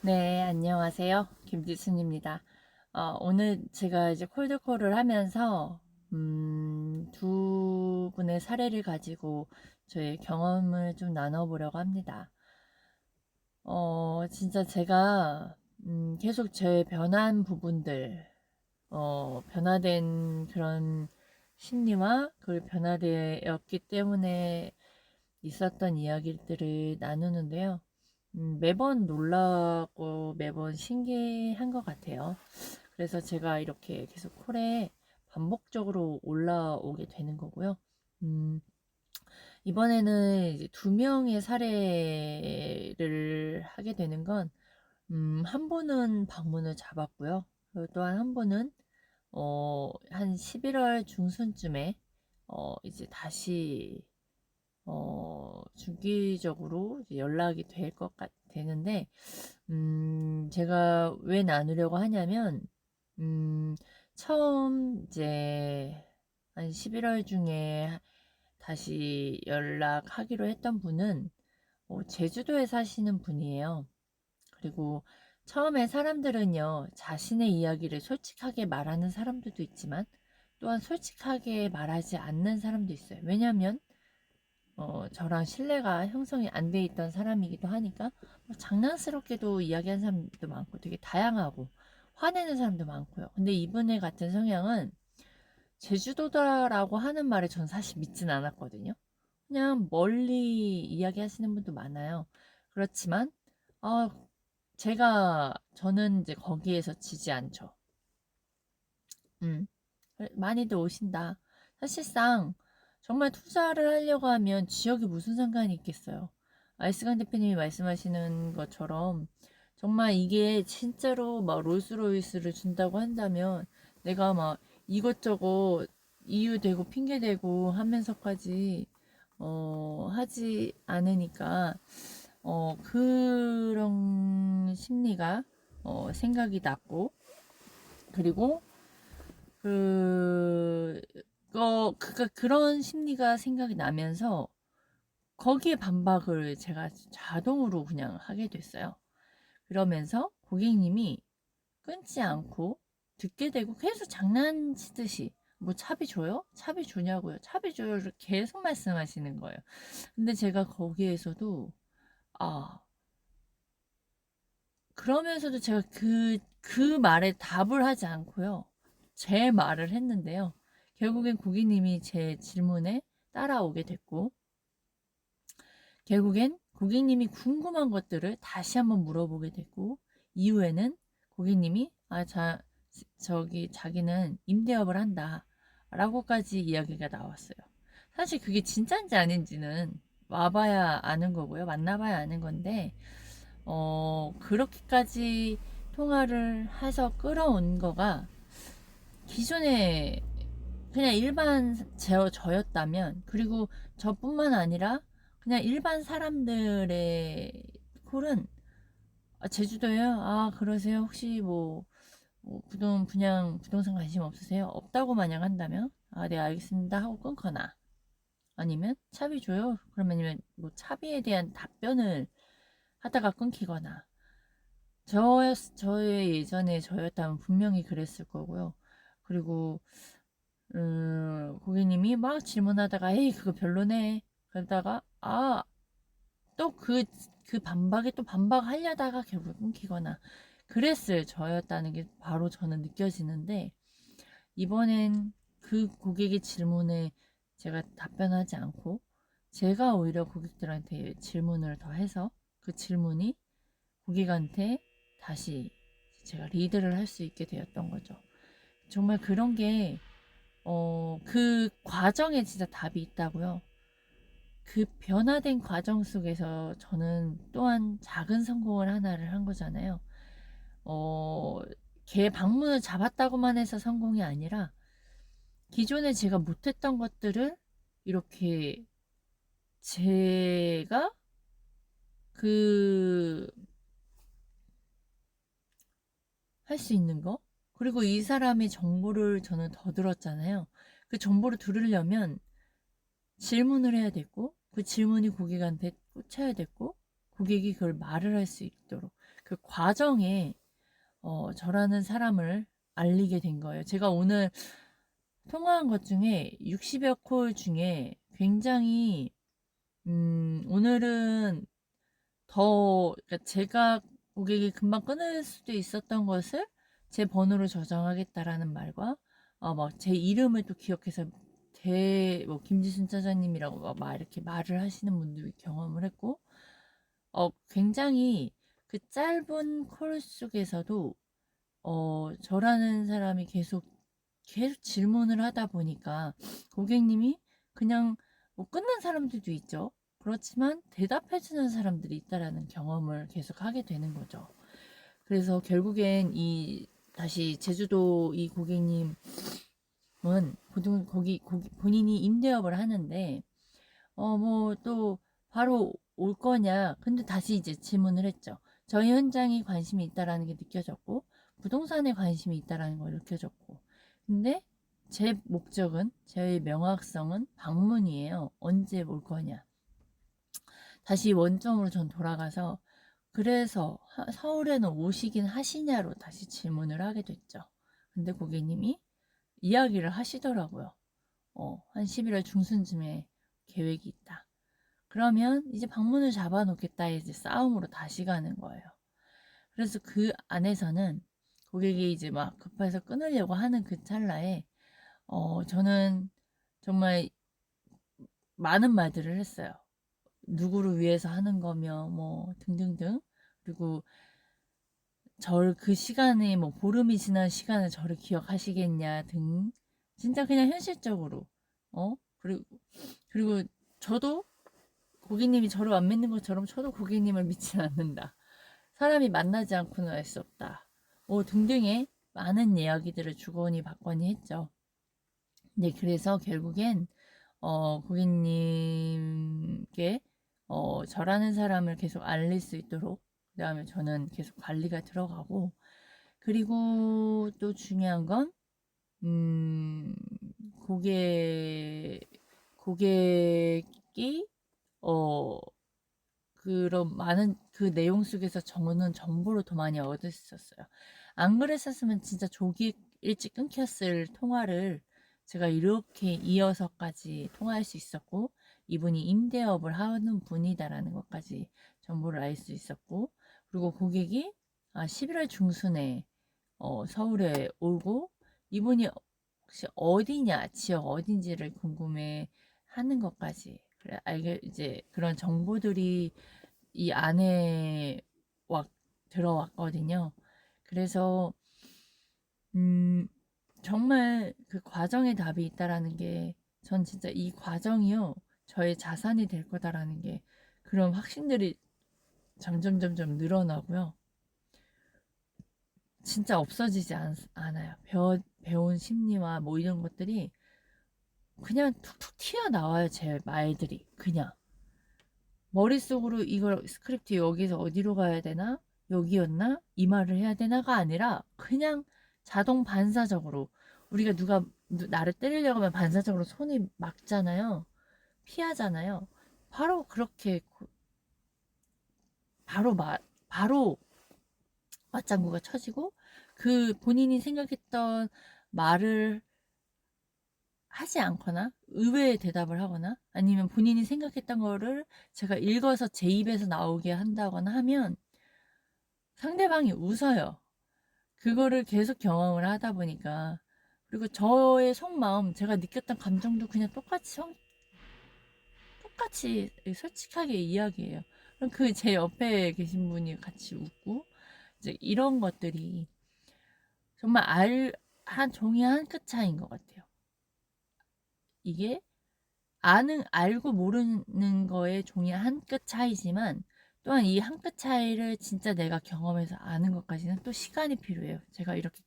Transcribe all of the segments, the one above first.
네, 안녕하세요. 김지순입니다. 오늘 제가 이제 콜드콜을 하면서, 두 분의 사례를 가지고 저의 경험을 좀 나눠보려고 합니다. 진짜 제가, 계속 제 변한 부분들, 변화된 그런 심리와 그걸 변화되었기 때문에 있었던 이야기들을 나누는데요. 매번 놀라고 매번 신기한 것 같아요. 그래서 제가 이렇게 계속 콜에 반복적으로 올라오게 되는 거고요. 음, 이번에는 이제 두 명의 사례를 하게 되는 건, 한 분은 방문을 잡았고요. 그리고 또한 한 분은, 한 11월 중순쯤에, 이제 다시 주기적으로 이제 연락이 될 것 되는데, 제가 왜 나누려고 하냐면, 음, 처음 이제 한 11월 중에 다시 연락하기로 했던 분은 제주도에 사시는 분이에요. 그리고 처음에 사람들은요, 자신의 이야기를 솔직하게 말하는 사람들도 있지만, 또한 솔직하게 말하지 않는 사람도 있어요. 왜냐하면 저랑 신뢰가 형성이 안 돼 있던 사람이기도 하니까 뭐 장난스럽게도 이야기하는 사람도 많고 되게 다양하고 화내는 사람도 많고요. 근데 이분의 같은 성향은 제주도다라고 하는 말에 전 사실 믿진 않았거든요. 그냥 멀리 이야기하시는 분도 많아요. 그렇지만 어, 저는 이제 거기에서 지지 않죠. 음, 많이들 오신다. 사실상 정말 투자를 하려고 하면 지역이 무슨 상관이 있겠어요. 아이스강 대표님이 말씀하시는 것처럼 정말 이게 진짜로 막 롤스로이스를 준다고 한다면 내가 막 이것저것 이유 대고 핑계 대고 하면서까지 하지 않으니까 그런 심리가 생각이 났고, 그리고 그런 심리가 생각이 나면서 거기에 반박을 제가 자동으로 그냥 하게 됐어요. 그러면서 고객님이 끊지 않고 듣게 되고 계속 장난치듯이 뭐 차비 줘요? 차비 주냐고요? 차비 줘요? 이렇게 계속 말씀하시는 거예요. 근데 제가 거기에서도 아 그러면서도 제가 그 말에 답을 하지 않고요. 제 말을 했는데요. 결국엔 고객님이 제 질문에 따라오게 됐고, 결국엔 고객님이 궁금한 것들을 다시 한번 물어보게 됐고, 이후에는 고객님이, 자기는 임대업을 한다. 라고까지 이야기가 나왔어요. 사실 그게 진짜인지 아닌지는 와봐야 아는 거고요. 만나봐야 아는 건데, 그렇게까지 통화를 해서 끌어온 거가 기존에 그냥 일반 저였다면, 그리고 저뿐만 아니라 그냥 일반 사람들의 콜은 제주도요? 아, 그러세요? 혹시 뭐 부동산 관심 없으세요? 없다고 마냥 한다면, 아, 네, 알겠습니다 하고 끊거나, 아니면 차비 줘요? 그러면 뭐 차비에 대한 답변을 하다가 끊기거나, 저의 예전에 저였다면 분명히 그랬을 거고요. 그리고, 고객님이 막 질문하다가, 에이, 그거 별로네. 그러다가, 또 그 반박에 또 반박하려다가 결국 끊기거나, 그랬을 저였다는 게 바로 저는 느껴지는데, 이번엔 그 고객의 질문에 제가 답변하지 않고, 제가 오히려 고객들한테 질문을 더 해서 그 질문이 고객한테 다시 제가 리드를 할 수 있게 되었던 거죠. 정말 그런 게, 그 과정에 진짜 답이 있다고요. 그 변화된 과정 속에서 저는 또한 작은 성공을 하나를 한 거잖아요. 어, 걔 방문을 잡았다고만 해서 성공이 아니라 기존에 제가 못했던 것들을 이렇게 제가 그 할 수 있는 거? 그리고 이 사람의 정보를 저는 더 들었잖아요. 그 정보를 들으려면 질문을 해야 됐고, 그 질문이 고객한테 꽂혀야 됐고, 고객이 그걸 말을 할 수 있도록. 그 과정에 저라는 사람을 알리게 된 거예요. 제가 오늘 통화한 것 중에 60여 콜 중에 굉장히 오늘은 그러니까 제가 고객이 금방 끊을 수도 있었던 것을 제 번호로 저장하겠다라는 말과 제 이름을 또 기억해서 김지순 차장님이라고 막 이렇게 말을 하시는 분들이 경험을 했고, 굉장히 그 짧은 콜 속에서도 저라는 사람이 계속 질문을 하다 보니까 고객님이 그냥 끊는 사람들도 있죠. 그렇지만 대답해주는 사람들이 있다라는 경험을 계속 하게 되는 거죠. 그래서 결국엔 다시 제주도 이 고객님은 본인이 임대업을 하는데, 또 바로 올 거냐. 근데 다시 이제 질문을 했죠. 저희 현장이 관심이 있다라는 게 느껴졌고, 부동산에 관심이 있다라는 걸 느껴졌고, 근데 제 목적은, 제 명확성은 방문이에요. 언제 올 거냐. 다시 원점으로 전 돌아가서, 그래서 서울에는 오시긴 하시냐로 다시 질문을 하게 됐죠. 근데 고객님이 이야기를 하시더라고요. 한 11월 중순쯤에 계획이 있다. 그러면 이제 방문을 잡아놓겠다. 이제 싸움으로 다시 가는 거예요. 그래서 그 안에서는 고객이 이제 막 급해서 끊으려고 하는 그 찰나에 저는 정말 많은 말들을 했어요. 누구를 위해서 하는 거며 뭐 등등등. 그리고 그 시간에 보름이 지난 시간을 저를 기억하시겠냐 등, 진짜 그냥 현실적으로 그리고 저도 고객님이 저를 안 믿는 것처럼 저도 고객님을 믿진 않는다. 사람이 만나지 않고는 알 수 없다. 등등의 많은 이야기들을 주거니 받거니 했죠. 네, 그래서 결국엔 고객님께 저라는 사람을 계속 알릴 수 있도록, 그 다음에 저는 계속 관리가 들어가고, 그리고 또 중요한 건 고객이 그런 많은 그 내용 속에서 저는 정보를 더 많이 얻었었어요. 안 그랬었으면 진짜 일찍 끊겼을 통화를 제가 이렇게 이어서까지 통화할 수 있었고, 이분이 임대업을 하는 분이다라는 것까지 정보를 알 수 있었고, 그리고 고객이 11월 중순에 서울에 오고, 이분이 혹시 어디냐, 지역 어딘지를 궁금해 하는 것까지 이제 그런 정보들이 이 안에 들어왔거든요. 그래서 정말 그 과정에 답이 있다라는 게, 전 진짜 이 과정이요 저의 자산이 될 거다라는 게, 그런 확신들이 점점 늘어나고요. 진짜 없어지지 않아요. 배운 심리와 이런 것들이 그냥 툭툭 튀어나와요. 제 말들이 그냥 머릿속으로 이걸 스크립트 여기서 어디로 가야 되나? 여기였나? 이 말을 해야 되나가 아니라 그냥 자동 반사적으로, 우리가 누가 나를 때리려고 하면 반사적으로 손이 막잖아요. 피하잖아요. 바로 그렇게 바로 맞장구가 쳐지고, 그 본인이 생각했던 말을 하지 않거나 의외의 대답을 하거나, 아니면 본인이 생각했던 거를 제가 읽어서 제 입에서 나오게 한다거나 하면 상대방이 웃어요. 그거를 계속 경험을 하다 보니까. 그리고 저의 속마음, 제가 느꼈던 감정도 그냥 똑같이 솔직하게 이야기해요. 그럼 그 제 옆에 계신 분이 같이 웃고, 이제 이런 것들이 정말 한 종이 한 끗 차이인 것 같아요. 이게 알고 모르는 거에 종이 한 끗 차이지만, 또한 이 한 끗 차이를 진짜 내가 경험해서 아는 것까지는 또 시간이 필요해요. 제가 이렇게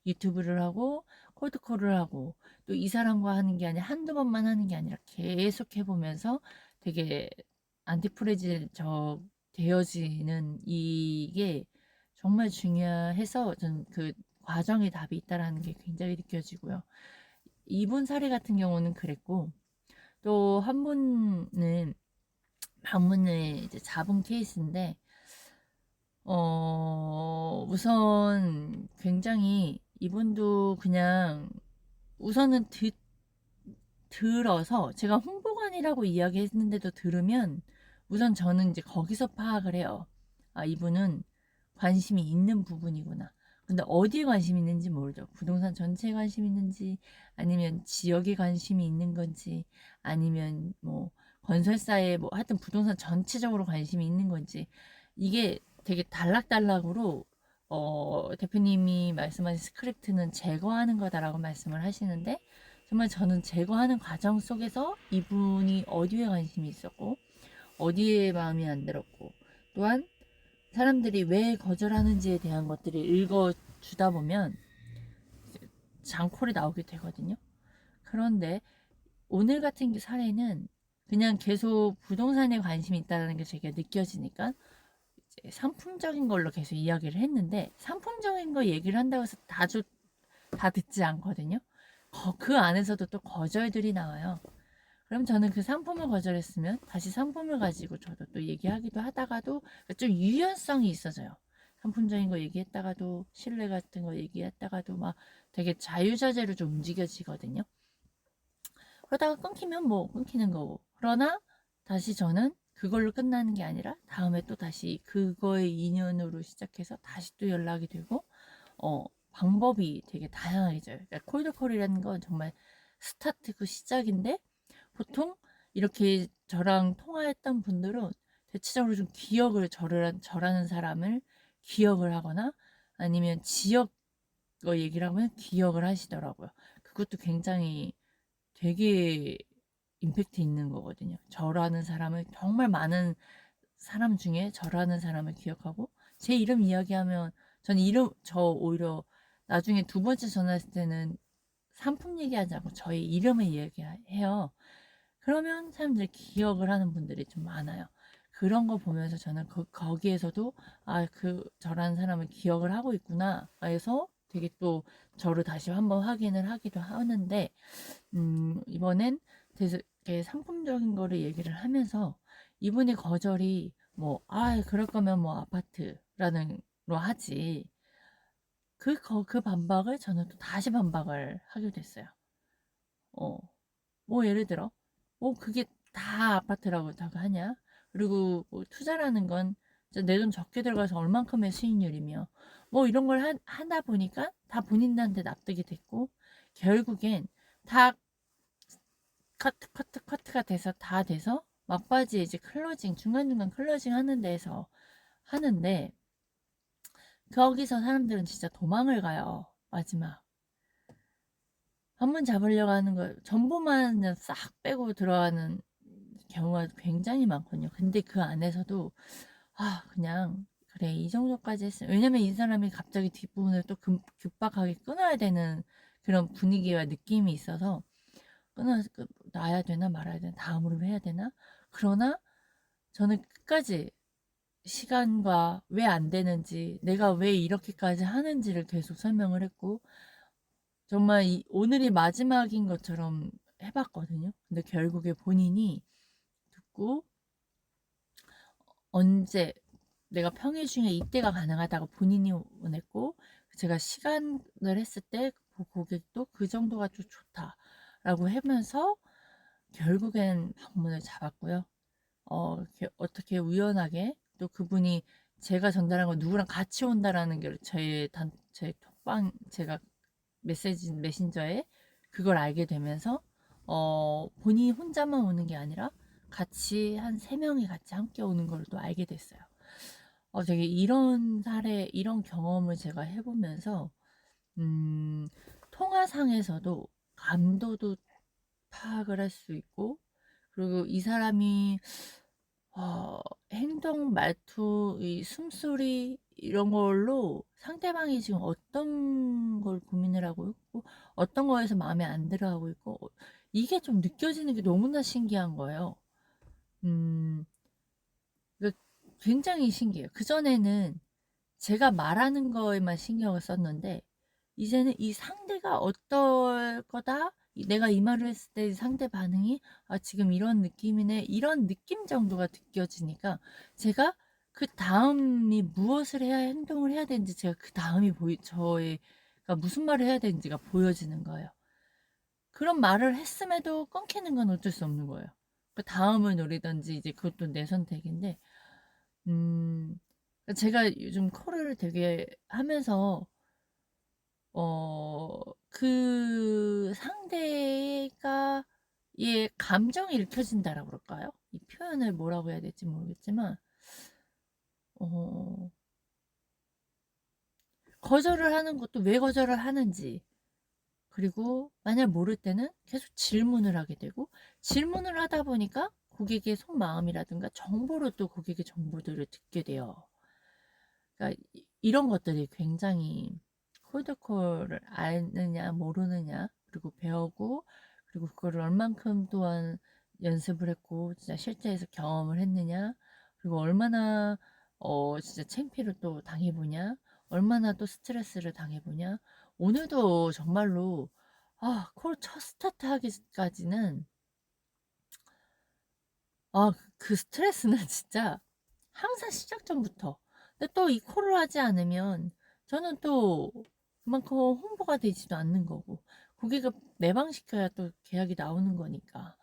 유튜브를 하고 콜드콜을 하고 또 이 사람과 하는 게 아니라 한두 번만 하는 게 아니라 계속 해보면서 되게 안티프레지적 되어지는, 이게 정말 중요해서 전 그 과정에 답이 있다라는 게 굉장히 느껴지고요. 이분 사례 같은 경우는 그랬고, 또 한 분은 방문을 이제 잡은 케이스인데, 우선 굉장히 이분도 그냥 우선은 들어서 제가 홍보관이라고 이야기했는데도 들으면 우선 저는 이제 거기서 파악을 해요. 아, 이분은 관심이 있는 부분이구나. 근데 어디에 관심이 있는지 모르죠. 부동산 전체에 관심이 있는지, 아니면 지역에 관심이 있는 건지, 아니면 뭐 건설사에 뭐 하여튼 부동산 전체적으로 관심이 있는 건지, 이게 되게 단락단락으로 대표님이 말씀하신 스크립트는 제거하는 거다라고 말씀을 하시는데, 정말 저는 제거하는 과정 속에서 이분이 어디에 관심이 있었고 어디에 마음이 안 들었고, 또한 사람들이 왜 거절하는지에 대한 것들을 읽어주다 보면 장콜이 나오게 되거든요. 그런데 오늘 같은 사례는 그냥 계속 부동산에 관심이 있다는 게 제가 느껴지니까 이제 상품적인 걸로 계속 이야기를 했는데, 상품적인 거 얘기를 한다고 해서 다 듣지 않거든요. 그 안에서도 또 거절들이 나와요. 그럼 저는 그 상품을 거절했으면 다시 상품을 가지고 저도 또 얘기하기도 하다가도 좀 유연성이 있어져요. 상품적인 거 얘기했다가도 신뢰 같은 거 얘기했다가도 막 되게 자유자재로 좀 움직여지거든요. 그러다가 끊기면 뭐 끊기는 거고. 그러나 다시 저는 그걸로 끝나는 게 아니라 다음에 또 다시 그거의 인연으로 시작해서 다시 또 연락이 되고, 방법이 되게 다양해져요. 그러니까 콜드콜이라는 건 정말 스타트고 시작인데, 보통 이렇게 저랑 통화했던 분들은 대체적으로 좀 기억을 저라는 사람을 기억을 하거나, 아니면 지역 얘기를 하면 기억을 하시더라고요. 그것도 굉장히 되게 임팩트 있는 거거든요. 저라는 사람을, 정말 많은 사람 중에 저라는 사람을 기억하고, 제 이름 이야기하면 저는 저 오히려 나중에 두 번째 전화했을 때는 상품 얘기하지 않고 저의 이름을 이야기해요. 그러면 사람들이 기억을 하는 분들이 좀 많아요. 그런 거 보면서 저는 거기에서도 저라는 사람을 기억을 하고 있구나 해서 되게 또 저를 다시 한번 확인을 하기도 하는데, 이번엔 되게 상품적인 거를 얘기를 하면서 이분의 거절이 뭐, 그럴 거면 뭐 아파트라는 로 하지. 그 반박을 저는 또 다시 반박을 하게 됐어요. 어, 뭐 예를 들어, 뭐 그게 다 아파트라고 다 하냐? 그리고 뭐 투자라는 건 내 돈 적게 들어가서 얼만큼의 수익률이며, 뭐 이런 걸 하다 보니까 다 본인들한테 납득이 됐고, 결국엔 다 커트가 돼서 다 돼서 막바지에 이제 클로징, 중간중간 클로징 하는 데서 하는데, 거기서 사람들은 진짜 도망을 가요. 마지막 한 번 잡으려고 하는 거 전부만 싹 빼고 들어가는 경우가 굉장히 많거든요. 근데 그 안에서도 그냥 그래 이 정도까지 했으면, 왜냐면 이 사람이 갑자기 뒷부분을 또 급박하게 끊어야 되는 그런 분위기와 느낌이 있어서 놔야 되나 말아야 되나, 다음으로 해야 되나. 그러나 저는 끝까지 시간과 왜 안 되는지, 내가 왜 이렇게까지 하는지를 계속 설명을 했고, 정말 오늘이 마지막인 것처럼 해봤거든요. 근데 결국에 본인이 듣고, 언제 내가 평일 중에 이때가 가능하다고 본인이 원했고, 제가 시간을 했을 때 고객도 그 정도가 좀 좋다라고 하면서 결국엔 방문을 잡았고요. 어떻게 우연하게 또 그분이 제가 전달한 거 누구랑 같이 온다라는 게 제 톡방, 제가 메신저에 그걸 알게 되면서 본인이 혼자만 오는 게 아니라 같이 한 3명이 같이 함께 오는 걸 또 알게 됐어요. 되게 이런 이런 경험을 제가 해보면서 통화상에서도 감도도 파악을 할 수 있고, 그리고 이 사람이 행동, 말투, 이 숨소리 이런 걸로 상대방이 지금 어떤 걸 고민을 하고 있고 어떤 거에서 마음에 안 들어 하고 있고, 이게 좀 느껴지는 게 너무나 신기한 거예요. 음, 굉장히 신기해요. 그전에는 제가 말하는 거에만 신경을 썼는데, 이제는 이 상대가 어떨 거다, 내가 이 말을 했을 때 상대 반응이 지금 이런 느낌이네, 이런 느낌 정도가 느껴지니까 제가 그 다음이 무엇을 해야 행동을 해야 되는지 제가 그 다음이 저희가 무슨 말을 해야 되는지가 보여지는 거예요. 그런 말을 했음에도 끊기는 건 어쩔 수 없는 거예요. 그 다음을 노리든지 이제 그것도 내 선택인데 음 제가 요즘 콜을 되게 하면서 그 상대가 의 감정이 읽혀진다라고 그럴까요? 이 표현을 뭐라고 해야 될지 모르겠지만 어 거절을 하는 것도 왜 거절을 하는지, 그리고 만약 모를 때는 계속 질문을 하게 되고, 질문을 하다 보니까 고객의 속마음이라든가 정보를 또 고객의 정보들을 듣게 돼요. 그러니까 이런 것들이 굉장히 콜드콜을 아느냐 모르느냐, 그리고 배우고, 그리고 그거를 얼만큼 또한 연습을 했고 진짜 실제에서 경험을 했느냐, 그리고 얼마나 진짜 창피를 또 당해보냐, 얼마나 또 스트레스를 당해보냐. 오늘도 정말로 콜 첫 스타트 하기까지는 그 스트레스는 진짜 항상 시작 전부터. 근데 또 이 콜을 하지 않으면 저는 또 그만큼 홍보가 되지도 않는 거고, 고객을 매방시켜야 또 계약이 나오는 거니까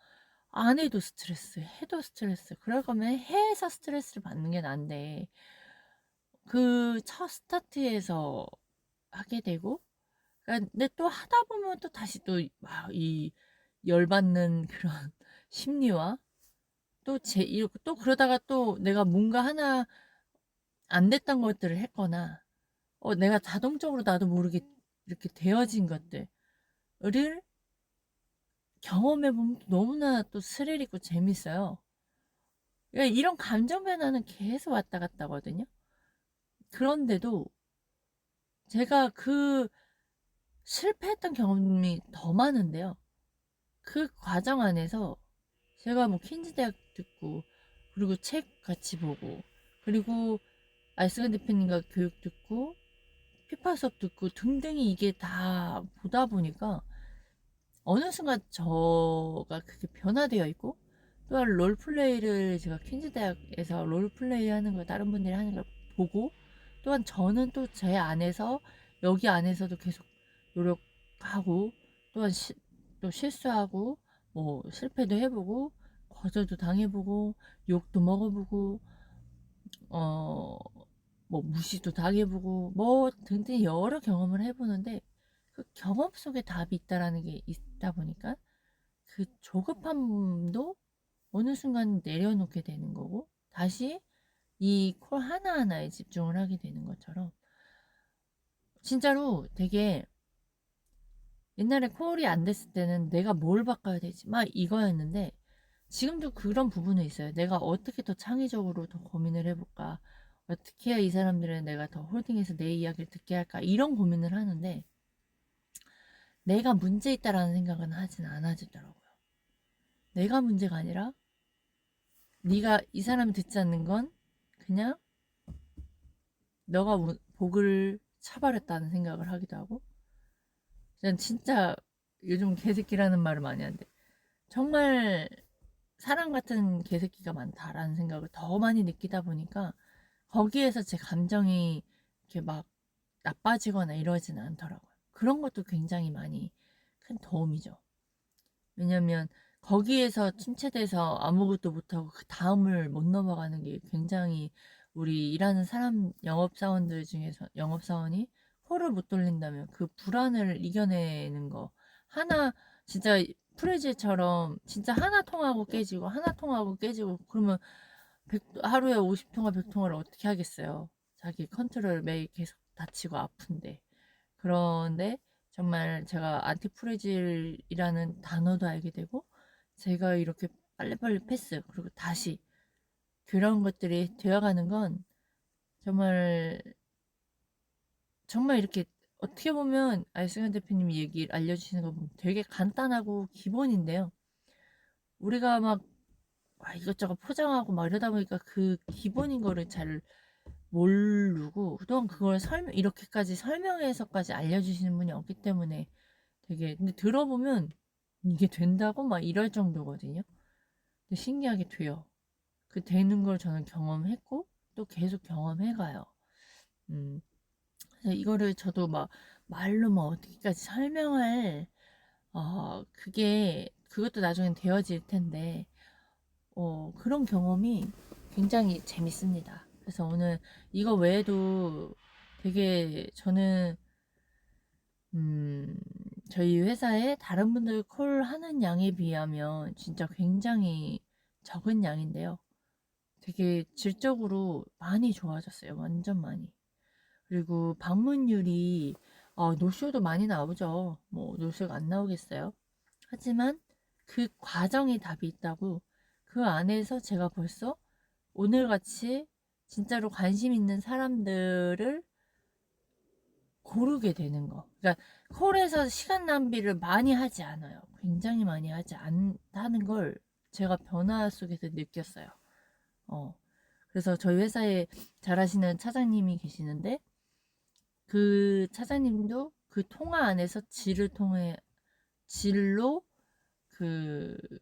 안 해도 스트레스, 해도 스트레스. 그럴 거면 해서 스트레스를 받는 게 난데 그 첫 스타트에서 하게 되고, 근데 또 하다 보면 또 다시 또 막 이 열받는 그런 심리와 또 그러다가 또 내가 뭔가 하나 안 됐던 것들을 했거나 내가 자동적으로 나도 모르게 이렇게 되어진 것들을 경험해 보면 너무나 또 스릴 있고 재밌어요. 그러니까 이런 감정 변화는 계속 왔다 갔다 하거든요. 그런데도 제가 그 실패했던 경험이 더 많은데요. 그 과정 안에서 제가 뭐 퀸즈 대학 듣고, 그리고 책 같이 보고, 그리고 알스간 대표님과 교육 듣고, 피파 수업 듣고 등등이 이게 다 보다 보니까 어느 순간 저가 그게 변화되어 있고, 또한 롤플레이를 제가 퀸즈 대학에서 롤플레이 하는 걸 다른 분들이 하는 걸 보고, 또한 저는 또 제 안에서 여기 안에서도 계속 노력하고, 또한 또 실수하고 뭐 실패도 해보고 거절도 당해보고 욕도 먹어보고 어 뭐 무시도 당해보고 뭐 등등 여러 경험을 해보는데, 그 경험 속에 답이 있다라는 게 있다 보니까 그 조급함도 어느 순간 내려놓게 되는 거고, 다시 이 콜 하나하나에 집중을 하게 되는 것처럼, 진짜로 되게 옛날에 콜이 안 됐을 때는 내가 뭘 바꿔야 되지 막 이거였는데, 지금도 그런 부분은 있어요. 내가 어떻게 더 창의적으로 더 고민을 해볼까, 어떻게 해야 이 사람들은 내가 더 홀딩해서 내 이야기를 듣게 할까, 이런 고민을 하는데 내가 문제 있다라는 생각은 하진 않아지더라고요. 내가 문제가 아니라 네가 이 사람이 듣지 않는 건 그냥 너가 복을 차버렸다는 생각을 하기도 하고, 난 진짜 요즘 개새끼라는 말을 많이 하는데 정말 사람 같은 개새끼가 많다라는 생각을 더 많이 느끼다 보니까 거기에서 제 감정이 이렇게 막 나빠지거나 이러지는 않더라고요. 그런 것도 굉장히 많이 큰 도움이죠. 왜냐면 거기에서 침체돼서 아무것도 못하고 그 다음을 못 넘어가는 게 굉장히, 우리 일하는 사람 영업사원들 중에서 영업사원이 코를 못 돌린다면 그 불안을 이겨내는 거 하나, 진짜 프레즈처럼 진짜 하나 통하고 깨지고 하나 통하고 깨지고 그러면 하루에 50통화 100통화를 어떻게 하겠어요. 자기 컨트롤 매일 계속 다치고 아픈데. 그런데 정말 제가 안티프레질이라는 단어도 알게 되고, 제가 이렇게 빨리빨리 패스, 그리고 다시 그런 것들이 되어가는 건 정말 정말 이렇게 어떻게 보면 알승현 대표님이 얘기 알려주시는 거 보면 되게 간단하고 기본인데요. 우리가 막 이것저것 포장하고 막 이러다 보니까 그 기본인 거를 잘 모르고, 그동안 그걸 이렇게까지 설명해서까지 알려주시는 분이 없기 때문에 되게, 근데 들어보면 이게 된다고 막 이럴 정도거든요. 근데 신기하게 돼요. 그 되는 걸 저는 경험했고, 또 계속 경험해가요. 그래서 이거를 저도 막 말로 뭐 어떻게까지 설명할 그것도 나중엔 되어질 텐데 그런 경험이 굉장히 재밌습니다. 그래서 오늘 이거 외에도 되게 저는 저희 회사에 다른 분들 콜 하는 양에 비하면 진짜 굉장히 적은 양인데요. 되게 질적으로 많이 좋아졌어요. 완전 많이. 그리고 방문율이 노쇼도 많이 나오죠. 뭐 노쇼가 안 나오겠어요. 하지만 그 과정에 답이 있다고 그 안에서 제가 벌써 오늘같이 진짜로 관심 있는 사람들을 고르게 되는 거. 그러니까 콜에서 시간 낭비를 많이 하지 않아요. 굉장히 많이 하지 않다는 걸 제가 변화 속에서 느꼈어요. 그래서 저희 회사에 잘하시는 차장님이 계시는데 그 차장님도 그 통화 안에서 질로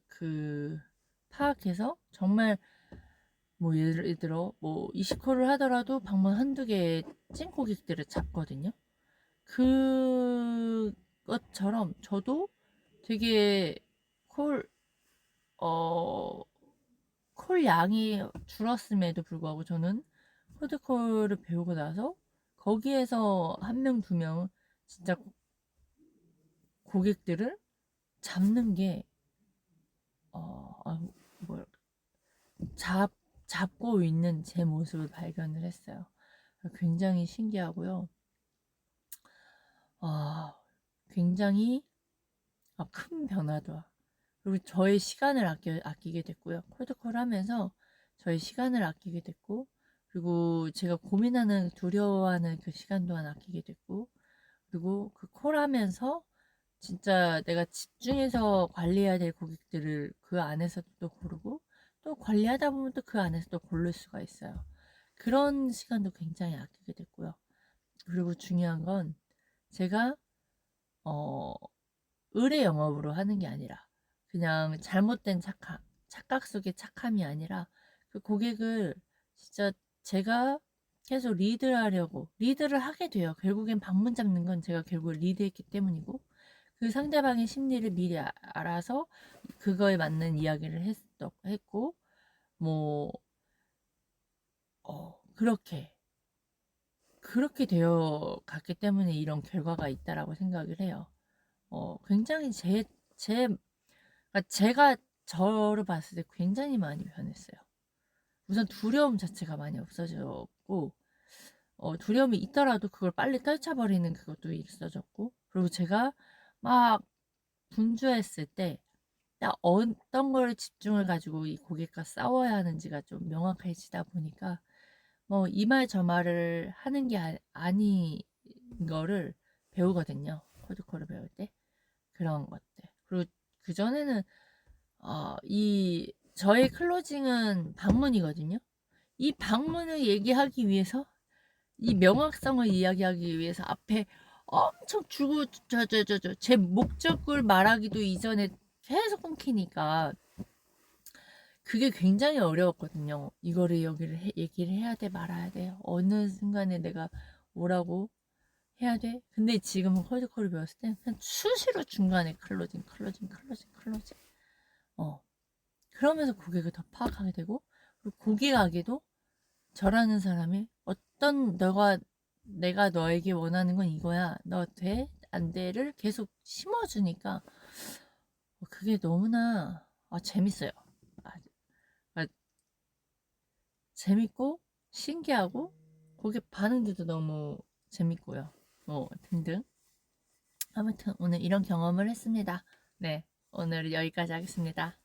그 파악해서 정말 뭐 예를 들어 뭐 20콜을 하더라도 방문 한두 개의 찐 고객들을 잡거든요. 그것처럼 저도 되게 콜, 어, 콜 양이 줄었음에도 불구하고 저는 코드콜을 배우고 나서 거기에서 한 명, 두 명 진짜 고객들을 잡는 게, 뭐, 잡고 있는 제 모습을 발견을 했어요. 굉장히 신기하고요. 굉장히 큰 변화도. 그리고 저의 시간을 아끼게 됐고요. 콜드콜 하면서 저의 시간을 아끼게 됐고, 그리고 제가 고민하는, 두려워하는 그 시간 또한 아끼게 됐고, 그리고 그 콜 하면서 진짜 내가 집중해서 관리해야 될 고객들을 그 안에서 또 고르고, 또 관리하다 보면 또 그 안에서 또 고를 수가 있어요. 그런 시간도 굉장히 아끼게 됐고요. 그리고 중요한 건 제가 의뢰 영업으로 하는 게 아니라 그냥 잘못된 착각 속의 착함이 아니라 그 고객을 진짜 제가 계속 리드를 하게 돼요. 결국엔 방문 잡는 건 제가 결국 리드했기 때문이고 그 상대방의 심리를 미리 알아서 그거에 맞는 이야기를 했고 뭐 그렇게 되어 갔기 때문에 이런 결과가 있다라고 생각을 해요. 굉장히 그러니까 제가 저를 봤을 때 굉장히 많이 변했어요. 우선 두려움 자체가 많이 없어졌고, 두려움이 있더라도 그걸 빨리 떨쳐버리는 그것도 있어졌고, 그리고 제가 막 분주했을 때, 딱 어떤 걸 집중을 가지고 이 고객과 싸워야 하는지가 좀 명확해지다 보니까, 뭐, 이 말 저 말을 하는 게 아닌 거를 배우거든요. 코드콜을 배울 때. 그런 것들. 그리고 그전에는 저의 클로징은 방문이거든요. 이 방문을 얘기하기 위해서, 이 명확성을 이야기하기 위해서 앞에 엄청 주고, 제 목적을 말하기도 이전에 계속 끊기니까, 그게 굉장히 어려웠거든요. 이거를 얘기를 해야 돼, 말아야 돼. 어느 순간에 내가 뭐라고 해야 돼? 근데 지금은 콜드콜을 배웠을 때, 그냥 수시로 중간에 클로징. 그러면서 고객을 더 파악하게 되고, 그리고 고객에게도 저라는 사람이 내가 너에게 원하는 건 이거야. 너 돼? 안 돼를 계속 심어주니까, 그게 너무나, 재밌어요. 아, 재밌고, 신기하고, 고객 반응들도 너무 재밌고요. 등등. 아무튼 오늘 이런 경험을 했습니다. 네, 오늘 여기까지 하겠습니다.